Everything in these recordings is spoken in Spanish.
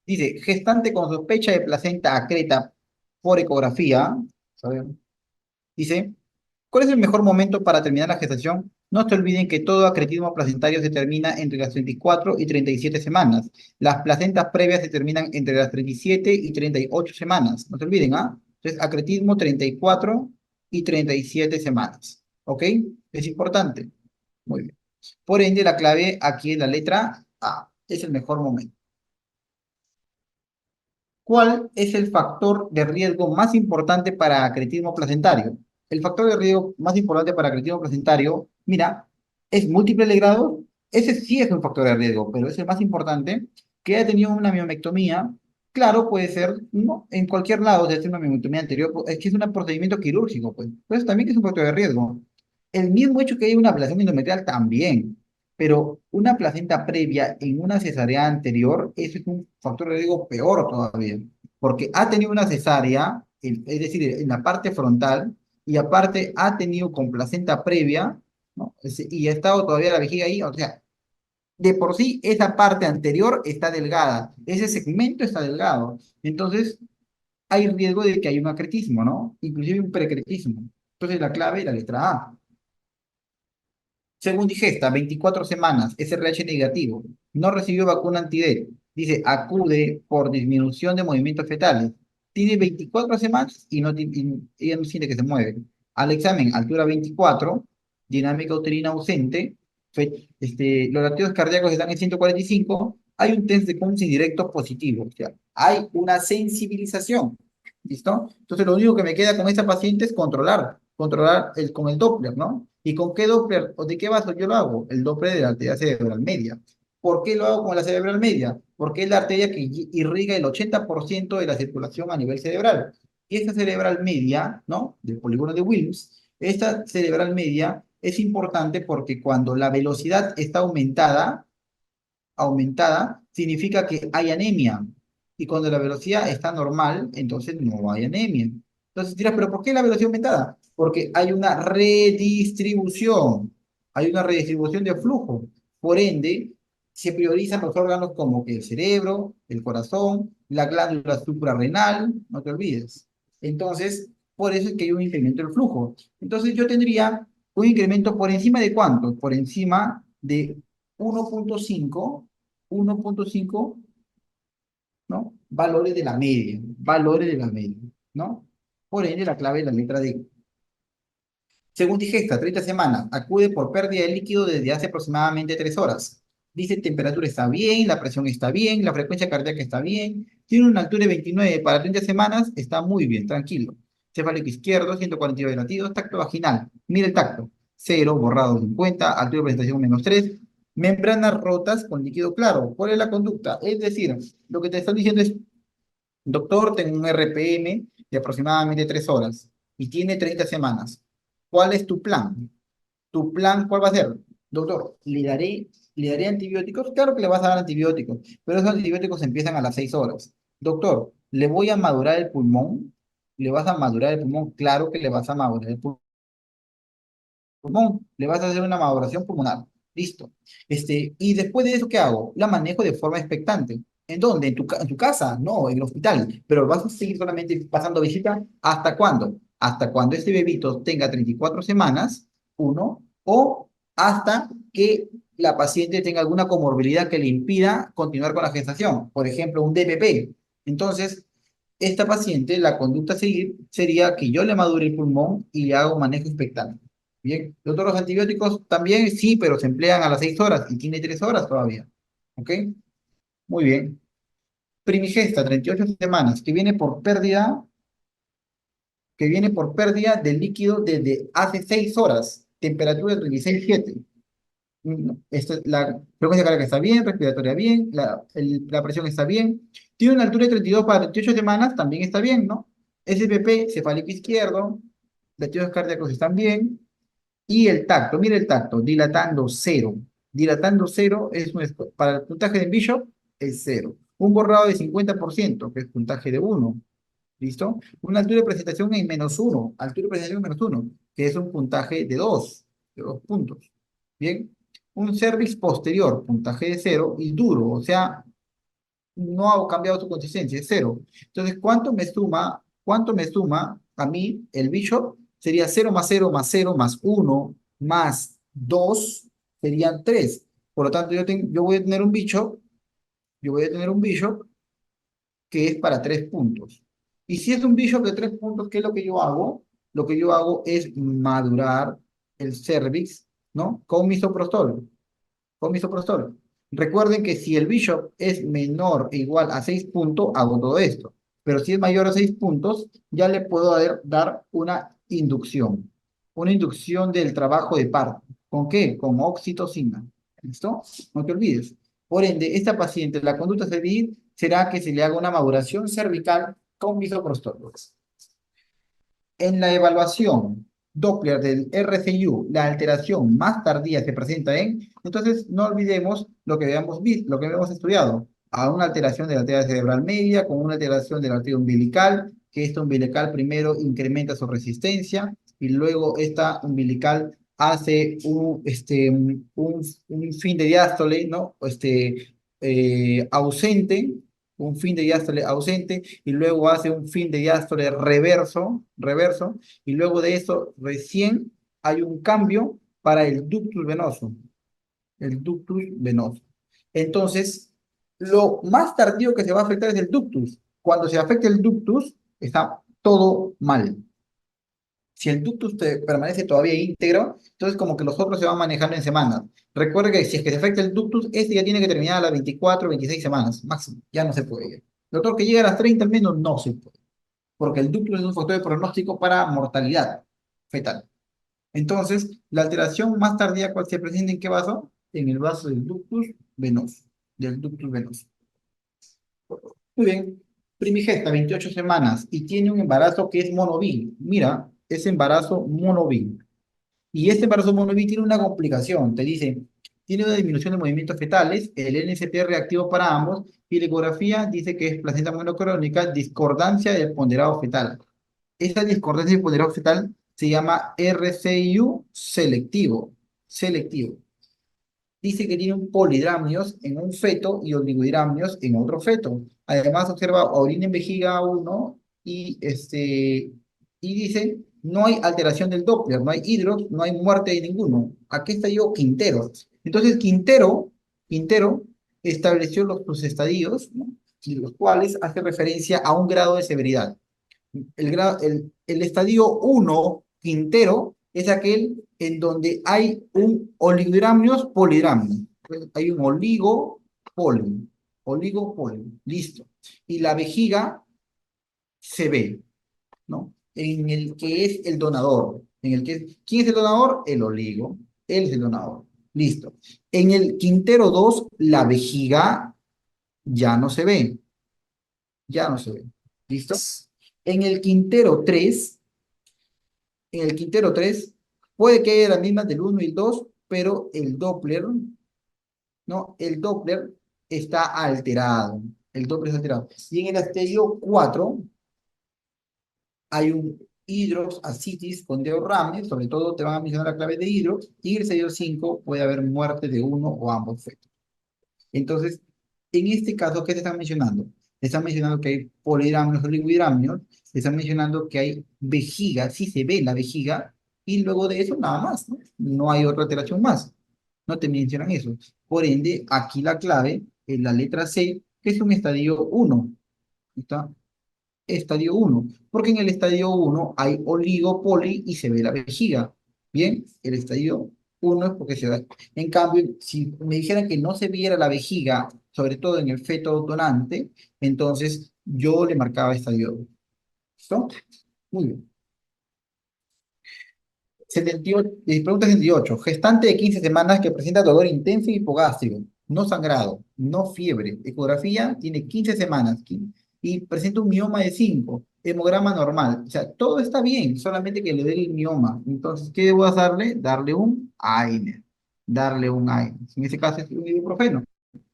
Dice, gestante con sospecha de placenta acreta por ecografía. ¿Sabe? Dice, ¿cuál es el mejor momento para terminar la gestación? No se olviden que todo acretismo placentario se termina entre las 34 y 37 semanas. Las placentas previas se terminan entre las 37 y 38 semanas. No se olviden, ¿ah? Entonces, acretismo 34 y 37 semanas. ¿Ok? Es importante. Muy bien. Por ende, la clave aquí es la letra A. Es el mejor momento. ¿Cuál es el factor de riesgo más importante para acretismo placentario? El factor de riesgo más importante para acretismo placentario, mira, es múltiple legrado. Ese sí es un factor de riesgo, pero es el más importante. Que haya tenido una miomectomía, claro, puede ser, no, en cualquier lado, de hacer una miomectomía anterior, es que es un procedimiento quirúrgico, pues. Pues también que es un factor de riesgo. El mismo hecho que haya una ablación endometrial también, pero una placenta previa en una cesárea anterior, eso es un factor de riesgo peor todavía, porque ha tenido una cesárea, es decir, en la parte frontal, y aparte ha tenido con placenta previa, ¿no? Y ha estado todavía la vejiga ahí, o sea, de por sí esa parte anterior está delgada, ese segmento está delgado, entonces hay riesgo de que haya un acretismo, ¿no? Inclusive un precretismo. Entonces la clave es la letra A. Según digesta, 24 semanas, SRH negativo, no recibió vacuna anti-D. Dice, acude por disminución de movimientos fetales. Tiene 24 semanas y, no, y ella no siente que se mueve. Al examen, altura 24, dinámica uterina ausente, los latidos cardíacos están en 145, hay un test de Coons indirecto positivo, o sea, hay una sensibilización. ¿Listo? Entonces, lo único que me queda con esta paciente es controlar con el Doppler, ¿no? ¿Y con qué Doppler o de qué vaso yo lo hago? El Doppler de la arteria cerebral media. ¿Por qué lo hago con la cerebral media? Porque es la arteria que irriga el 80% de la circulación a nivel cerebral. Y esta cerebral media, ¿no? Del polígono de Wilms, esta cerebral media es importante porque cuando la velocidad está aumentada, significa que hay anemia. Y cuando la velocidad está normal, entonces no hay anemia. Entonces dirás, ¿pero por qué la velocidad aumentada? Porque hay una redistribución, hay una redistribución de flujo. Por ende, se priorizan los órganos como que el cerebro, el corazón, la glándula suprarrenal, no te olvides. Entonces, por eso es que hay un incremento del flujo. Entonces yo tendría un incremento por encima de cuánto? Por encima de 1.5, 1.5, ¿no? Valores de la media, ¿no? Por ende, la clave es la letra D. Según digesta, 30 semanas, acude por pérdida de líquido desde hace aproximadamente 3 horas. Dice, temperatura está bien, la presión está bien, la frecuencia cardíaca está bien, tiene una altura de 29 para 30 semanas, está muy bien, tranquilo. Cefálico izquierdo, 149 latidos, tacto vaginal. Mira el tacto, 0, borrado 50, altura de presentación -3, membranas rotas con líquido claro. ¿Cuál es la conducta? Es decir, lo que te están diciendo es, doctor, tengo un RPM de aproximadamente 3 horas y tiene 30 semanas. ¿Cuál es tu plan? ¿Tu plan cuál va a ser? Doctor, ¿le daré antibióticos? Claro que le vas a dar antibióticos, pero esos antibióticos empiezan a las 6 horas. Doctor, ¿le voy a madurar el pulmón? ¿Le vas a madurar el pulmón? Claro que le vas a madurar el pulmón. Le vas a hacer una maduración pulmonar. Listo. Y después de eso, ¿qué hago? La manejo de forma expectante. ¿En dónde? ¿En tu casa? No, en el hospital. Pero vas a seguir solamente pasando visita. ¿Hasta cuándo? Hasta cuando este bebito tenga 34 semanas, uno, o hasta que la paciente tenga alguna comorbilidad que le impida continuar con la gestación. Por ejemplo, un DPP. Entonces, esta paciente, la conducta a seguir sería que yo le madure el pulmón y le haga un manejo expectante. Bien, doctor, los antibióticos también sí, pero se emplean a las 6 horas y tiene 3 horas todavía. ¿Ok? Muy bien. Primigesta, 38 semanas, que viene por pérdida de líquido desde hace 6 horas, temperatura de 36,7. La frecuencia cardíaca está bien, respiratoria bien, la presión está bien. Tiene una altura de 32 para 38 semanas, también está bien, ¿no? SPP, cefálico izquierdo, latidos cardíacos están bien. Y el tacto, mira el tacto, dilatando cero. Dilatando cero para el puntaje de Bishop es cero. Un borrado de 50%, que es puntaje de uno. ¿Listo? Una altura de presentación en -1, altura de presentación en -1, que es un puntaje de dos puntos. Bien. Un cervix posterior, puntaje de cero, y duro, o sea, no ha cambiado su consistencia, es cero. Entonces, cuánto me suma a mí el bishop? Sería cero más cero más cero más uno más 2 serían 3. Por lo tanto, yo voy a tener un bishop, yo voy a tener un bishop que es para 3 puntos. Y si es un bishop de 3 puntos, ¿qué es lo que yo hago? Lo que yo hago es madurar el cervix, ¿no? Con misoprostol, con misoprostol. Recuerden que si el bishop es menor o igual a 6 puntos, hago todo esto. Pero si es mayor a 6 puntos, ya le puedo dar una inducción. Una inducción del trabajo de parto. ¿Con qué? Con oxitocina. ¿Listo? No te olvides. Por ende, esta paciente, la conducta a seguir será que se le haga una maduración cervical con misoprostol. En la evaluación Doppler del RCU, la alteración más tardía se presenta entonces no olvidemos lo que habíamos visto, lo que habíamos estudiado, a una alteración de la arteria cerebral media con una alteración de la arteria umbilical, que esta umbilical primero incrementa su resistencia y luego esta umbilical hace un fin de diástole, ¿no? Ausente, un fin de diástole ausente y luego hace un fin de diástole reverso, y luego de eso recién hay un cambio para el ductus venoso, el ductus venoso. Entonces, lo más tardío que se va a afectar es el ductus. Cuando se afecta el ductus, está todo mal. Si el ductus permanece todavía íntegro, entonces como que los otros se van manejando en semanas. Recuerda que si es que se afecta el ductus, este ya tiene que terminar a las 24, 26 semanas máximo. Ya no se puede. El otro que llega a las 30 al menos no se puede. Porque el ductus es un factor de pronóstico para mortalidad fetal. Entonces, la alteración más tardía, ¿cuál se presenta en qué vaso? En el vaso del ductus venoso. Del ductus venoso. Muy bien. Primigesta, 28 semanas y tiene un embarazo que es monoví. Mira, es embarazo monoví. Y este embarazo monoví tiene una complicación. Te dice, tiene una disminución de movimientos fetales, el NSP reactivo para ambos, y la ecografía dice que es placenta monocrónica, discordancia del ponderado fetal. Esta discordancia del ponderado fetal se llama RCIU selectivo. Selectivo. Dice que tiene un polidramnios en un feto y oligohidramnios en otro feto. Además, observa orina en vejiga 1 y dice, no hay alteración del Doppler, no hay hidros, no hay muerte de ninguno. Aquí está yo Quintero. Entonces, Quintero estableció sus estadios, ¿no? Y los cuales hace referencia a un grado de severidad. El estadio 1 Quintero es aquel en donde hay un oligodramnios polidramnio. Hay un oligopoli, listo. Y la vejiga se ve, ¿no? En el que es el donador. ¿Quién es el donador? El oligo. Él es el donador. Listo. En el Quintero 2 la vejiga ya no se ve. Ya no se ve. ¿Listo? En el Quintero 3 En el Quintero 3 puede que haya las mismas del 1 y el 2, pero el Doppler, ¿no? El Doppler está alterado. El Doppler está alterado. Y en el asterio 4 hay un hidrox ascitis con deorrames, sobre todo te van a mencionar la clave de hidrox, y en el asterio 5 puede haber muerte de uno o ambos fetos. Entonces, en este caso, ¿qué te están mencionando? Te están mencionando que hay polidramnios o oligohidramnios, te están mencionando que hay vejiga, sí se ve la vejiga, y luego de eso nada más, ¿no? No hay otra alteración más. No te mencionan eso. Por ende, aquí la clave es la letra C, que es un estadio 1. ¿Está? Estadio 1. Porque en el estadio 1 hay oligopoli y se ve la vejiga. Bien, el estadio 1 es porque se da. En cambio, si me dijeran que no se viera la vejiga, sobre todo en el feto donante, entonces yo le marcaba estadio 2. ¿Listo? Muy bien. 78, pregunta 78. Gestante de 15 semanas que presenta dolor intenso y hipogástrico, no sangrado, no fiebre. Ecografía tiene 15 semanas y presenta un mioma de 5. Hemograma normal. O sea, todo está bien, solamente que le dé el mioma. Entonces, ¿qué debo darle? Darle un AINE. Darle un AINE. En este caso es un ibuprofeno.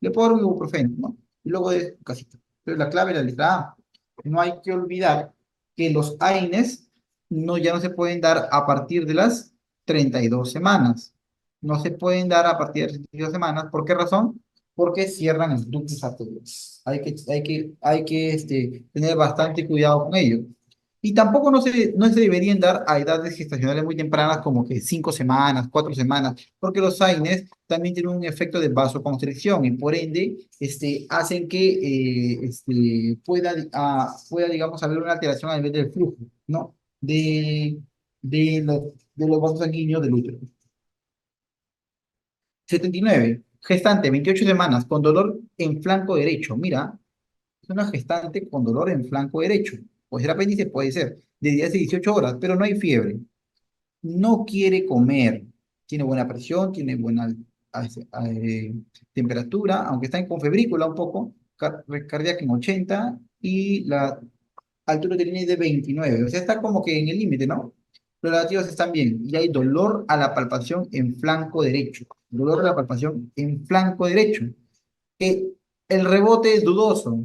Le puedo dar un ibuprofeno, ¿no? Y luego de casita. Entonces, la clave es la letra A. No hay que olvidar que los AINES ya no se pueden dar a partir de las 32 semanas. No se pueden dar a partir de las 32 semanas. ¿Por qué razón? porque cierran el ductus arteriosos. Hay que tener bastante cuidado con ello. Y tampoco no se deberían dar a edades gestacionales muy tempranas, como que 5 semanas, 4 semanas, porque los AINES también tienen un efecto de vasoconstricción y por ende hacen que pueda, digamos, haber una alteración a nivel del flujo, ¿no? De los vasos sanguíneos del útero. 79. Gestante, 28 semanas, con dolor en flanco derecho. Mira, es una gestante con dolor en flanco derecho. Puede ser apéndice, puede ser, de 10 a 18 horas, pero no hay fiebre. No quiere comer. Tiene buena presión, tiene buena temperatura, aunque está en confebrícula un poco, cardíaca en 80 y la altura uterina es de 29. O sea, está como que en el límite, ¿no? Los latidos están bien. Y hay dolor a la palpación en flanco derecho. Dolor a la palpación en flanco derecho. Que el rebote es dudoso,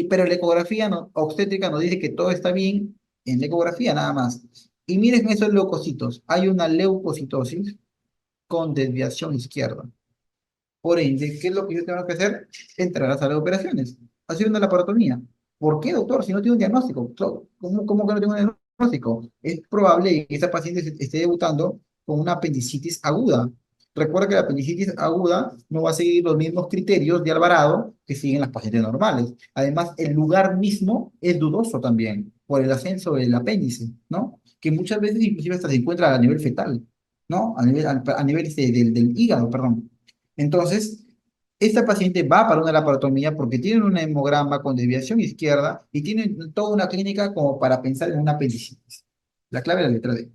pero la ecografía obstétrica nos dice que todo está bien en la ecografía nada más. Y miren esos leucocitos. Hay una leucocitosis con desviación izquierda. Por ende, ¿qué es lo que yo tengo que hacer? Entrar a la sala de operaciones, hacer una laparotomía. ¿Por qué, doctor? Si no tiene un diagnóstico. ¿Cómo que no tengo un diagnóstico? Es probable que esta paciente esté debutando con una apendicitis aguda. Recuerda que la apendicitis aguda no va a seguir los mismos criterios de Alvarado que siguen las pacientes normales. Además, el lugar mismo es dudoso también por el ascenso del apéndice, ¿no? Que muchas veces inclusive hasta se encuentra a nivel fetal, ¿no? A nivel del hígado, perdón. Entonces, esta paciente va para una laparotomía porque tiene un hemograma con desviación izquierda y tiene toda una clínica como para pensar en una apendicitis. La clave es la letra D.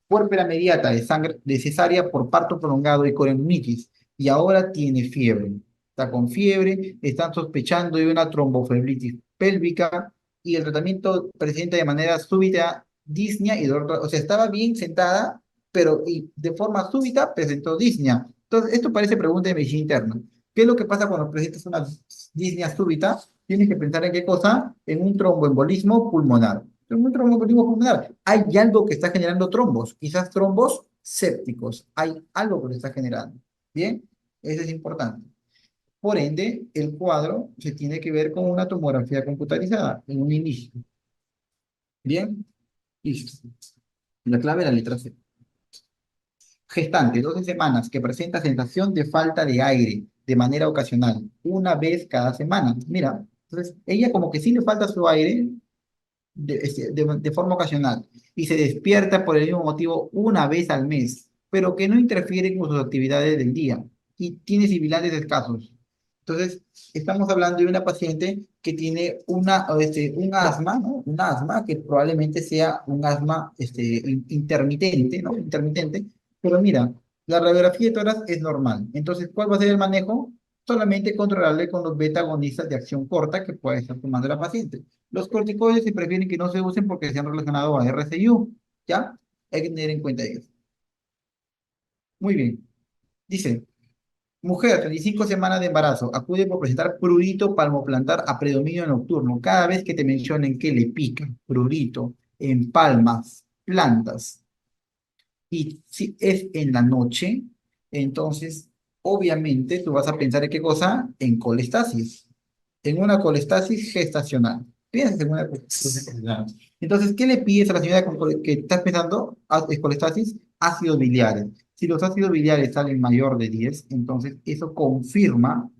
Puérpera mediata de sangre de cesárea por parto prolongado y coronitis. Y ahora tiene fiebre. Está con fiebre, están sospechando de una tromboflebitis pélvica y el tratamiento presenta de manera súbita disnea y dolor. O sea, estaba bien sentada, pero y de forma súbita presentó disnea. Entonces, esto parece pregunta de medicina interna. ¿Qué es lo que pasa cuando presentas una disnea súbita? Tienes que pensar en qué cosa, en un tromboembolismo pulmonar. En un tromboembolismo pulmonar hay algo que está generando trombos, quizás trombos sépticos. Hay algo que lo está generando. Bien, eso es importante. Por ende, el cuadro se tiene que ver con una tomografía computarizada en un inicio. Bien, listo. La clave es la letra C. Gestante, 12 semanas, que presenta sensación de falta de aire de manera ocasional, una vez cada semana. Mira, entonces ella como que sí le falta su aire de forma ocasional y se despierta por el mismo motivo una vez al mes, pero que no interfiere con sus actividades del día y tiene sibilantes escasos. Entonces, estamos hablando de una paciente que tiene un asma, ¿no? Un asma que probablemente sea un asma intermitente, ¿no? Intermitente, pero mira, la radiografía de tórax es normal. Entonces, ¿cuál va a ser el manejo? Solamente controlarle con los beta agonistas de acción corta que puede estar tomando la paciente. Los corticoides se prefieren que no se usen porque se han relacionado a RCU, ¿ya? Hay que tener en cuenta eso. Muy bien. Dice, mujer, 35 semanas de embarazo, acude por presentar prurito palmoplantar a predominio nocturno. Cada vez que te mencionen que le pica prurito en palmas, plantas, y si es en la noche, entonces, obviamente, tú vas a pensar en qué cosa, en colestasis, en una colestasis gestacional. Piensas en una colestasis gestacional. Entonces, ¿qué le pides a la señora que estás pensando? Es colestasis, ácidos biliares. Si los ácidos biliares salen mayor de 10, entonces eso confirma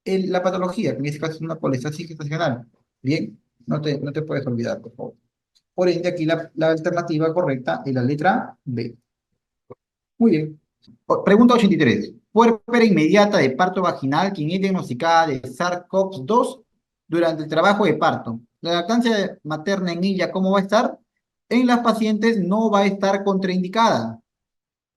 la patología, que en este caso es una colestasis gestacional. Bien, no te puedes olvidar, por favor. Por ende, aquí la alternativa correcta es la letra B. Muy bien. Pregunta 83. Puérpera inmediata de parto vaginal, quien es diagnosticada de SARS-CoV-2 durante el trabajo de parto. La lactancia materna en ella, ¿cómo va a estar? En las pacientes no va a estar contraindicada,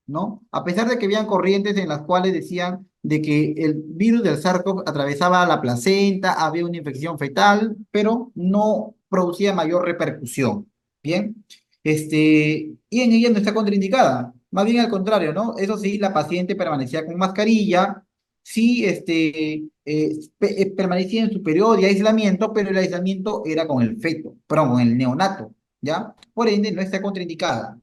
¿no? A pesar de que habían corrientes en las cuales decían de que el virus del SARS-CoV atravesaba la placenta, había una infección fetal, pero no producía mayor repercusión. Bien, y en ella no está contraindicada. Más bien al contrario, ¿no? Eso sí, la paciente permanecía con mascarilla, sí, permanecía en su periodo de aislamiento, pero el aislamiento era con el feto, perdón, con el neonato, ¿ya? Por ende, no está contraindicada.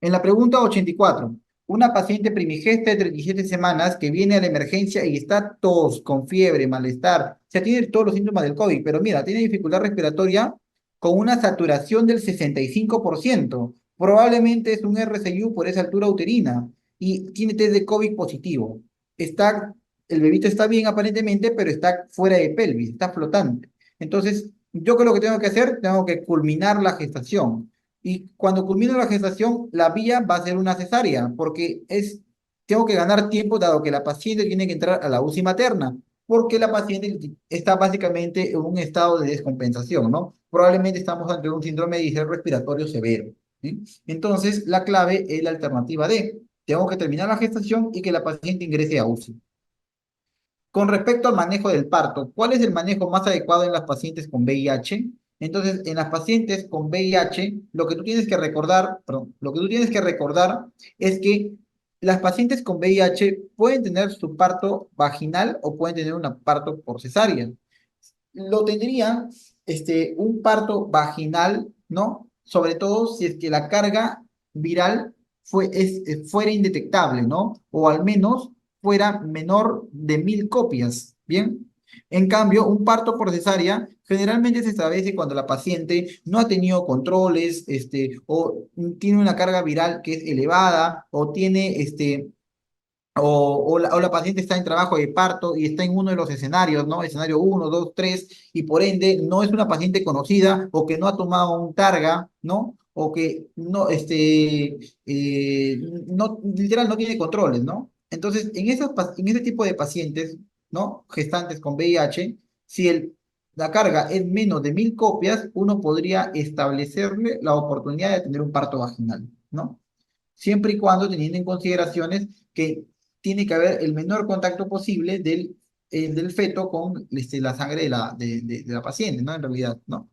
En la pregunta 84, Una paciente primigesta de 37 semanas que viene a la emergencia y está tos, con fiebre, malestar, o sea, tiene todos los síntomas del COVID, pero mira, tiene dificultad respiratoria con una saturación del 65%. Probablemente es un RCU por esa altura uterina y tiene test de COVID positivo. Está, el bebito está bien aparentemente, pero está fuera de pelvis, está flotante. Entonces, yo creo que tengo que hacer, tengo que culminar la gestación. Y cuando culmine la gestación, la vía va a ser una cesárea, porque tengo que ganar tiempo dado que la paciente tiene que entrar a la UCI materna, porque la paciente está básicamente en un estado de descompensación, ¿no? Probablemente estamos ante un síndrome de distrés respiratorio severo, ¿sí? Entonces, la clave es la alternativa D. Tengo que terminar la gestación y que la paciente ingrese a UCI. Con respecto al manejo del parto, ¿cuál es el manejo más adecuado en las pacientes con VIH? Entonces, en las pacientes con VIH, lo que tú tienes que recordar, perdón, lo que tú tienes que recordar es que las pacientes con VIH pueden tener su parto vaginal o pueden tener un parto por cesárea. Lo tendrían un parto vaginal, ¿no? Sobre todo si es que la carga viral fuera indetectable, ¿no? O al menos fuera menor de 1000 copias, ¿bien? En cambio, un parto por cesárea generalmente se establece cuando la paciente no ha tenido controles, o tiene una carga viral que es elevada, o tiene, o la paciente está en trabajo de parto y está en uno de los escenarios, ¿no? Escenario uno, 2, 3, y por ende no es una paciente conocida o que no ha tomado un targa, ¿no? O que no, no, literal, no tiene controles, ¿no? Entonces, en ese tipo de pacientes, ¿no? Gestantes con VIH, si la carga es menos de 1000 copias, uno podría establecerle la oportunidad de tener un parto vaginal, ¿no? Siempre y cuando teniendo en consideraciones que tiene que haber el menor contacto posible del feto con la sangre de la paciente, ¿no? En realidad, ¿no?